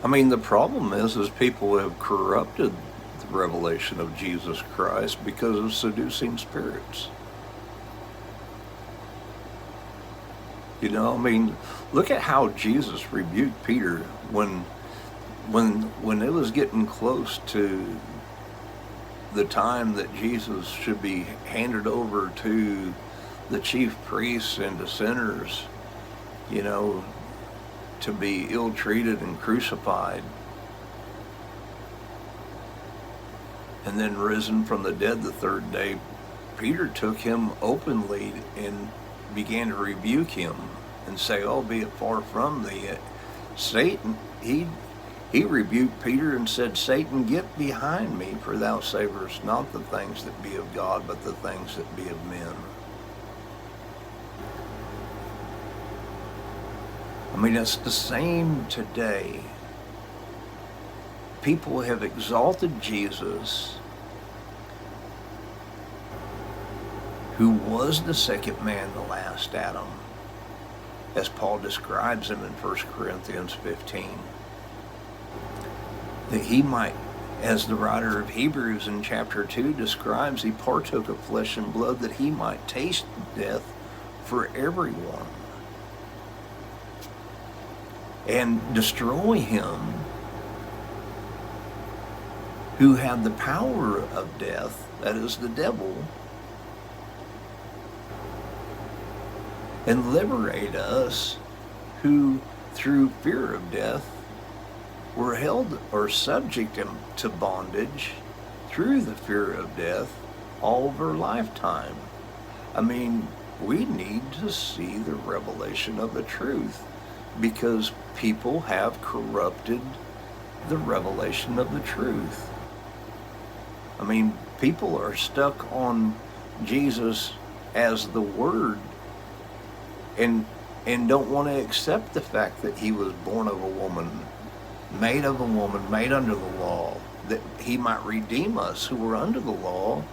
I mean, the problem is people have corrupted the revelation of Jesus Christ because of seducing spirits. You know, I mean, look at how Jesus rebuked Peter when it was getting close to the time that Jesus should be handed over to the chief priests and to sinners, you know, to be ill-treated and crucified, and then risen from the dead the third day. Peter took him openly and began to rebuke him and say, "Oh, be it far from thee, Satan." He rebuked Peter and said, "Satan, get behind me, for thou savorest not the things that be of God, but the things that be of men." I mean, it's the same today. People have exalted Jesus, who was the second man, the last Adam, as Paul describes him in 1 Corinthians 15. That he might, as the writer of Hebrews in chapter 2 describes, he partook of flesh and blood that he might taste death for everyone and destroy him who had the power of death, that is the devil, and liberate us who through fear of death were held or subject to bondage through the fear of death all of our lifetime. I mean, we need to see the revelation of the truth because people have corrupted the revelation of the truth. I mean, people are stuck on Jesus as the Word and don't want to accept the fact that he was born of a woman, made under the law, that he might redeem us who were under the law,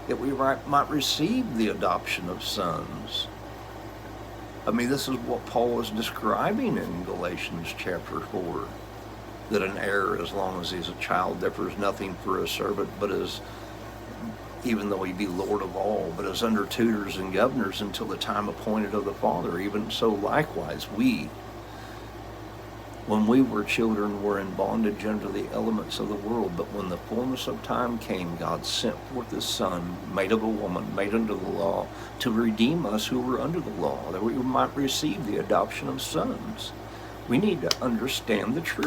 that we might receive the adoption of sons. I mean, this is what Paul is describing in Galatians chapter 4, that an heir, as long as he's a child, differs nothing for a servant, but is, even though he be Lord of all, but is under tutors and governors until the time appointed of the Father. Even so, likewise, we, when we were children, were in bondage under the elements of the world. But when the fullness of time came, God sent forth his Son, made of a woman, made under the law, to redeem us who were under the law, that we might receive the adoption of sons. We need to understand the truth.